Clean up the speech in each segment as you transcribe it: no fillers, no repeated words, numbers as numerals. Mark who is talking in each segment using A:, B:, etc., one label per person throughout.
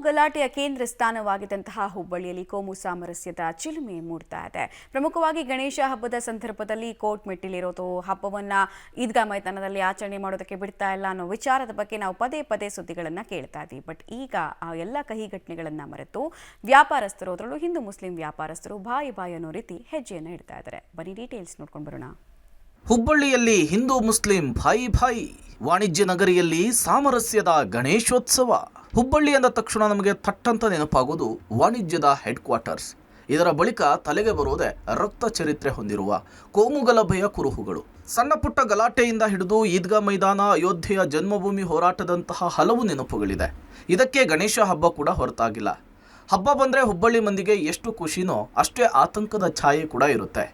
A: ಗಲಾಟೆಯ ಕೇಂದ್ರ ಸ್ಥಾನವಾಗಿದ್ದಂತಹ ಹುಬ್ಬಳ್ಳಿಯಲ್ಲಿ ಕೋಮು ಸಾಮರಸ್ಯದ ಚಿಲುಮೆ ಮೂಡ್ತಾ ಇದೆ. ಪ್ರಮುಖವಾಗಿ ಗಣೇಶ ಹಬ್ಬದ ಸಂದರ್ಭದಲ್ಲಿ ಕೋರ್ಟ್ ಮೆಟ್ಟಿಲಿರೋದು, ಹಬ್ಬವನ್ನ ಈದ್ಗಾ ಮೈದಾನದಲ್ಲಿ ಆಚರಣೆ ಮಾಡೋದಕ್ಕೆ ಬಿಡ್ತಾ ಇಲ್ಲ ಅನ್ನೋ ವಿಚಾರದ ಬಗ್ಗೆ ನಾವು ಪದೇ ಪದೇ ಸುದ್ದಿಗಳನ್ನು ಕೇಳ್ತಾ ಇದ್ದೀವಿ. ಬಟ್ ಈಗ ಆ ಎಲ್ಲ ಕಹಿ ಘಟನೆಗಳನ್ನು ಮರೆತು ವ್ಯಾಪಾರಸ್ಥರು, ಅದರಲ್ಲೂ ಹಿಂದೂ ಮುಸ್ಲಿಂ ವ್ಯಾಪಾರಸ್ಥರು ಬಾಯಿ ಅನ್ನೋ ರೀತಿ ಹೆಜ್ಜೆಯನ್ನು ಇಡ್ತಾ ಇದ್ದಾರೆ. ಬನ್ನಿ ಡೀಟೇಲ್ಸ್ ನೋಡ್ಕೊಂಡು ಬರೋಣ.
B: ಹುಬ್ಬಳ್ಳಿಯಲ್ಲಿ ಹಿಂದೂ ಮುಸ್ಲಿಂ ಭಾಯಿ ವಾಣಿಜ್ಯ ನಗರಿಯಲ್ಲಿ ಸಾಮರಸ್ಯದ ಗಣೇಶೋತ್ಸವ. ಹುಬ್ಬಳ್ಳಿ ಅಂದ ತಕ್ಷಣ ನಮಗೆ ಥಟ್ಟಂತ ನೆನಪಾಗೋದು ವಾಣಿಜ್ಯದ ಹೆಡ್ ಕ್ವಾರ್ಟರ್ಸ್. ಇದರ ಬಳಿಕ ತಲೆಗೆ ಬರೋದೆ ರಕ್ತ ಚರಿತ್ರೆ ಹೊಂದಿರುವ ಕೋಮುಗಲಭೆಯ ಕುರುಹುಗಳು. ಸಣ್ಣ ಪುಟ್ಟ ಗಲಾಟೆಯಿಂದ ಹಿಡಿದು ಈದ್ಗಾ ಮೈದಾನ, ಅಯೋಧ್ಯೆಯ ಜನ್ಮಭೂಮಿ ಹೋರಾಟದಂತಹ ಹಲವು ನೆನಪುಗಳಿದೆ. ಇದಕ್ಕೆ ಗಣೇಶ ಹಬ್ಬ ಕೂಡ ಹೊರತಾಗಿಲ್ಲ. ಹಬ್ಬ ಬಂದರೆ ಹುಬ್ಬಳ್ಳಿ ಮಂದಿಗೆ ಎಷ್ಟು ಖುಷಿನೋ ಅಷ್ಟೇ ಆತಂಕದ ಛಾಯೆ ಕೂಡ ಇರುತ್ತೆ.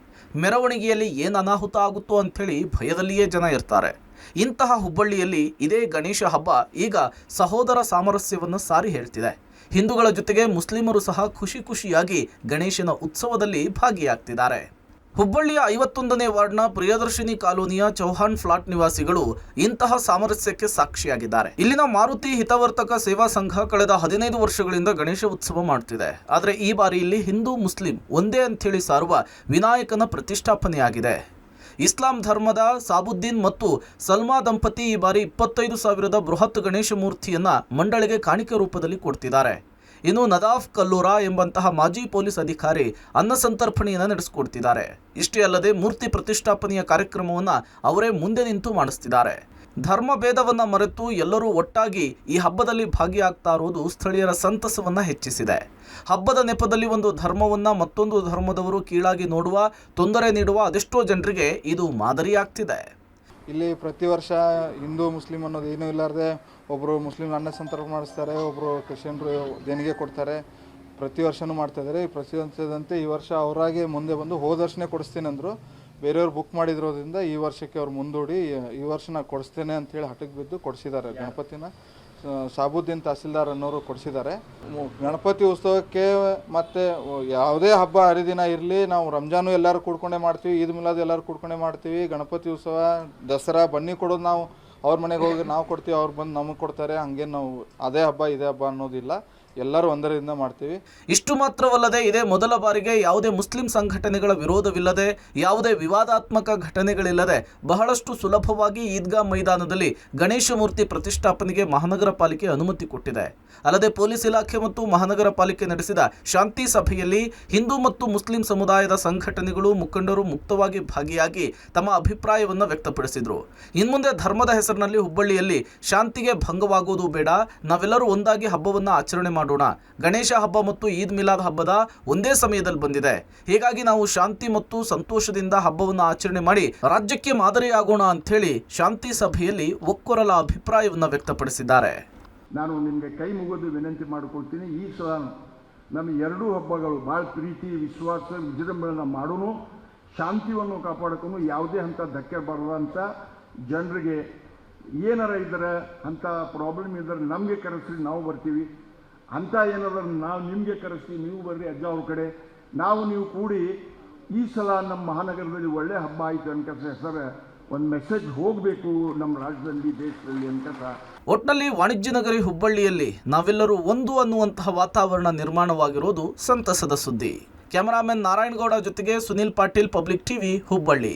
B: ಮೆರವಣಿಗೆಯಲ್ಲಿ ಏನು ಅನಾಹುತ ಆಗುತ್ತೋ ಅಂಥೇಳಿ ಭಯದಲ್ಲಿಯೇ ಜನ ಇರ್ತಾರೆ. ಇಂತಹ ಹುಬ್ಬಳ್ಳಿಯಲ್ಲಿ ಇದೇ ಗಣೇಶ ಹಬ್ಬ ಈಗ ಸಹೋದರ ಸಾಮರಸ್ಯವನ್ನು ಸಾರಿ ಹೇಳ್ತಿದೆ. ಹಿಂದೂಗಳ ಜೊತೆಗೆ ಮುಸ್ಲಿಮರು ಸಹ ಖುಷಿಯಾಗಿ ಗಣೇಶನ ಉತ್ಸವದಲ್ಲಿ ಭಾಗಿಯಾಗ್ತಿದ್ದಾರೆ. ಹುಬ್ಬಳ್ಳಿಯ 51ನೇ ವಾರ್ಡ್ನ ಪ್ರಿಯದರ್ಶಿನಿ ಕಾಲೋನಿಯ ಚೌಹಾಣ್ ಫ್ಲಾಟ್ ನಿವಾಸಿಗಳು ಇಂತಹ ಸಾಮರಸ್ಯಕ್ಕೆ ಸಾಕ್ಷಿಯಾಗಿದ್ದಾರೆ. ಇಲ್ಲಿನ ಮಾರುತಿ ಹಿತವರ್ತಕ ಸೇವಾ ಸಂಘ ಕಳೆದ 15 ವರ್ಷಗಳಿಂದ ಗಣೇಶ ಉತ್ಸವ ಮಾಡ್ತಿದೆ. ಆದರೆ ಈ ಬಾರಿ ಇಲ್ಲಿ ಹಿಂದೂ ಮುಸ್ಲಿಂ ಒಂದೇ ಅಂಥೇಳಿ ಸಾರುವ ವಿನಾಯಕನ ಪ್ರತಿಷ್ಠಾಪನೆಯಾಗಿದೆ. ಇಸ್ಲಾಂ ಧರ್ಮದ ಸಾಬುದ್ದೀನ್ ಮತ್ತು ಸಲ್ಮಾ ದಂಪತಿ ಈ ಬಾರಿ 25,000ದ ಬೃಹತ್ ಗಣೇಶ ಮೂರ್ತಿಯನ್ನ ಮಂಡಳಿಗೆ ಕಾಣಿಕೆ ರೂಪದಲ್ಲಿ ಕೊಡ್ತಿದ್ದಾರೆ. ಇನ್ನು ನದಾಫ್ ಕಲ್ಲೂರ ಎಂಬಂತಹ ಮಾಜಿ ಪೊಲೀಸ್ ಅಧಿಕಾರಿ ಅನ್ನಸಂತರ್ಪಣೆಯನ್ನು ನಡೆಸಿಕೊಡ್ತಿದ್ದಾರೆ. ಇಷ್ಟೇ ಅಲ್ಲದೆ ಮೂರ್ತಿ ಪ್ರತಿಷ್ಠಾಪನೆಯ ಕಾರ್ಯಕ್ರಮವನ್ನು ಅವರೇ ಮುಂದೆ ನಿಂತು ಮಾಡಿಸ್ತಿದ್ದಾರೆ. ಧರ್ಮ ಭೇದವನ್ನ ಮರೆತು ಎಲ್ಲರೂ ಒಟ್ಟಾಗಿ ಈ ಹಬ್ಬದಲ್ಲಿ ಭಾಗಿಯಾಗ್ತಾ ಇರೋದು ಸ್ಥಳೀಯರ ಸಂತಸವನ್ನ ಹೆಚ್ಚಿಸಿದೆ. ಹಬ್ಬದ ನೆಪದಲ್ಲಿ ಒಂದು ಧರ್ಮವನ್ನ ಮತ್ತೊಂದು ಧರ್ಮದವರು ಕೀಳಾಗಿ ನೋಡುವ, ತೊಂದರೆ ನೀಡುವ ಅದೆಷ್ಟೋ ಜನರಿಗೆ ಇದು ಮಾದರಿಯಾಗ್ತಿದೆ.
C: ಇಲ್ಲಿ ಪ್ರತಿ ವರ್ಷ ಹಿಂದೂ ಮುಸ್ಲಿಂ ಅನ್ನೋದು ಏನೂ ಇಲ್ಲಾರ್ದೆ ಒಬ್ಬರು ಮುಸ್ಲಿಂ ಅನ್ನ ಸಂತರ್ಪಣೆ ಮಾಡಿಸ್ತಾರೆ, ಒಬ್ಬರು ಕ್ರಿಶ್ಚಿಯನ್ರು ದೇಣಿಗೆ ಕೊಡ್ತಾರೆ. ಪ್ರತಿ ವರ್ಷವೂ ಮಾಡ್ತಾಯಿದ್ದಾರೆ. ಪ್ರತಿ ವರ್ಷದಂತೆ ಈ ವರ್ಷ ಅವರಾಗೆ ಮುಂದೆ ಬಂದು ಹೋದ ವರ್ಷನೇ ಕೊಡಿಸ್ತೀನಿ ಅಂದರು. ಬೇರೆಯವ್ರು ಬುಕ್ ಮಾಡಿದ್ರೋದ್ರಿಂದ ಈ ವರ್ಷಕ್ಕೆ ಅವ್ರು ಮುಂದೂಡಿ ಈ ವರ್ಷ ನಾನು ಕೊಡಿಸ್ತೇನೆ ಅಂಥೇಳಿ ಹಠಕ್ಕೆ ಬಿದ್ದು ಕೊಡಿಸಿದ್ದಾರೆ. ಗಣಪತಿನ ಸಾಬುದ್ದೀನ್ ತಹಸೀಲ್ದಾರ್ ಅನ್ನೋರು ಕೊಡಿಸಿದ್ದಾರೆ. ಗಣಪತಿ ಉತ್ಸವಕ್ಕೆ ಮತ್ತು ಯಾವುದೇ ಹಬ್ಬ ಹರಿದಿನ ಇರಲಿ, ನಾವು ರಂಜಾನು ಎಲ್ಲರೂ ಕೂಡ್ಕೊಂಡೇ ಮಾಡ್ತೀವಿ, ಈದ್ ಮಿಲಾದ್ ಎಲ್ಲರೂ ಕೂಡ್ಕೊಂಡೇ ಮಾಡ್ತೀವಿ. ಗಣಪತಿ ಉತ್ಸವ, ದಸರಾ, ಬನ್ನಿ ಕೊಡೋದು ನಾವು ಅವ್ರ ಮನೆಗೆ ಹೋಗಿ ನಾವು ಕೊಡ್ತೀವಿ, ಅವ್ರು ಬಂದು ನಮಗೆ ಕೊಡ್ತಾರೆ. ಹಂಗೆ ನಾವು ಅದೇ ಹಬ್ಬ ಇದೇ ಹಬ್ಬ ಅನ್ನೋದಿಲ್ಲ, ಎಲ್ಲರೂ ಒಂದರಿಂದ ಮಾಡ್ತೀವಿ.
B: ಇಷ್ಟು ಮಾತ್ರವಲ್ಲದೆ ಇದೇ ಮೊದಲ ಬಾರಿಗೆ ಯಾವುದೇ ಮುಸ್ಲಿಂ ಸಂಘಟನೆಗಳ ವಿರೋಧವಿಲ್ಲದೆ, ಯಾವುದೇ ವಿವಾದಾತ್ಮಕ ಘಟನೆಗಳಿಲ್ಲದೆ ಬಹಳಷ್ಟು ಸುಲಭವಾಗಿ ಈದ್ಗಾ ಮೈದಾನದಲ್ಲಿ ಗಣೇಶ ಮೂರ್ತಿ ಪ್ರತಿಷ್ಠಾಪನೆಗೆ ಮಹಾನಗರ ಪಾಲಿಕೆ ಅನುಮತಿ ಕೊಟ್ಟಿದೆ. ಅಲ್ಲದೆ ಪೊಲೀಸ್ ಇಲಾಖೆ ಮತ್ತು ಮಹಾನಗರ ಪಾಲಿಕೆ ನಡೆಸಿದ ಶಾಂತಿ ಸಭೆಯಲ್ಲಿ ಹಿಂದೂ ಮತ್ತು ಮುಸ್ಲಿಂ ಸಮುದಾಯದ ಸಂಘಟನೆಗಳು, ಮುಖಂಡರು ಮುಕ್ತವಾಗಿ ಭಾಗಿಯಾಗಿ ತಮ್ಮ ಅಭಿಪ್ರಾಯವನ್ನು ವ್ಯಕ್ತಪಡಿಸಿದರು. ಇನ್ಮುಂದೆ ಧರ್ಮದ ಹೆಸರಿನಲ್ಲಿ ಹುಬ್ಬಳ್ಳಿಯಲ್ಲಿ ಶಾಂತಿಗೆ ಭಂಗವಾಗುವುದು ಬೇಡ, ನಾವೆಲ್ಲರೂ ಒಂದಾಗಿ ಹಬ್ಬವನ್ನು ಆಚರಣೆ ಮಾಡೋಣ. ಗಣೇಶ ಹಬ್ಬ ಮತ್ತು ಈದ್ ಮಿಲಾದ್ ಹಬ್ಬದ ಒಂದೇ ಸಮಯದಲ್ಲಿ ಬಂದಿದೆ. ಹೀಗಾಗಿ ನಾವು ಶಾಂತಿ ಮತ್ತು ಸಂತೋಷದಿಂದ ಹಬ್ಬವನ್ನು ಆಚರಣೆ ಮಾಡಿ ರಾಜ್ಯಕ್ಕೆ ಮಾದರಿಯಾಗೋಣ ಅಂತ ಹೇಳಿ ಶಾಂತಿ ಸಭೆಯಲ್ಲಿ ಒಕ್ಕೊರಲ ಅಭಿಪ್ರಾಯವನ್ನು ವ್ಯಕ್ತಪಡಿಸಿದ್ದಾರೆ.
D: ನಾನು ನಿಮಗೆ ಕೈ ಮುಗಿದು ವಿನಂತಿ ಮಾಡಿಕೊಳ್ತೀನಿ. ಈ ಸಲ ನಮ್ಮ ಎರಡೂ ಹಬ್ಬಗಳು ಭಾಳ ಪ್ರೀತಿ, ವಿಶ್ವಾಸ, ವಿಜೃಂಭಣೆ ಮಾಡೋನು, ಶಾಂತಿಯನ್ನು ಕಾಪಾಡ್ಕೊಂಡು ಯಾವುದೇ ಹಂತ ಧಕ್ಕೆ ಬರದಂಥ ಜನರಿಗೆ ಏನಾರ ಇದ್ದರೆ ಅಂಥ ಪ್ರಾಬ್ಲಮ್ ಇದ್ದರೆ ನಮಗೆ ಕರೆಸ್ರಿ, ನಾವು ಬರ್ತೀವಿ. ಅಂಥ ಏನಾದರೂ ನಾವು ನಿಮಗೆ ಕರೆಸ್ತೀವಿ, ನೀವು ಬರ್ರಿ ಅಜ್ಜ ಅವ್ರ ಕಡೆ, ನೀವು ಕೂಡಿ ಈ ಸಲ ನಮ್ಮ ಮಹಾನಗರದಲ್ಲಿ ಒಳ್ಳೆ ಹಬ್ಬ ಆಯಿತು ಅಂತ ಹೆಸರು ಒಂದು ಮೆಸೇಜ್ ಹೋಗಬೇಕು ನಮ್ಮ ರಾಜ್ಯದಲ್ಲಿ, ದೇಶದಲ್ಲಿ ಅಂತ.
B: ಒಟ್ಟಿನಲ್ಲಿ ವಾಣಿಜ್ಯ ನಗರಿ ಹುಬ್ಬಳ್ಳಿಯಲ್ಲಿ ನಾವೆಲ್ಲರೂ ಒಂದು ಅನ್ನುವಂತಹ ವಾತಾವರಣ ನಿರ್ಮಾಣವಾಗಿರೋದು ಸಂತಸದ ಸುದ್ದಿ. ಕ್ಯಾಮರಾಮನ್ ನಾರಾಯಣಗೌಡ ಜೊತೆಗೆ ಸುನಿಲ್ ಪಾಟೀಲ್, ಪಬ್ಲಿಕ್ ಟಿವಿ, ಹುಬ್ಬಳ್ಳಿ.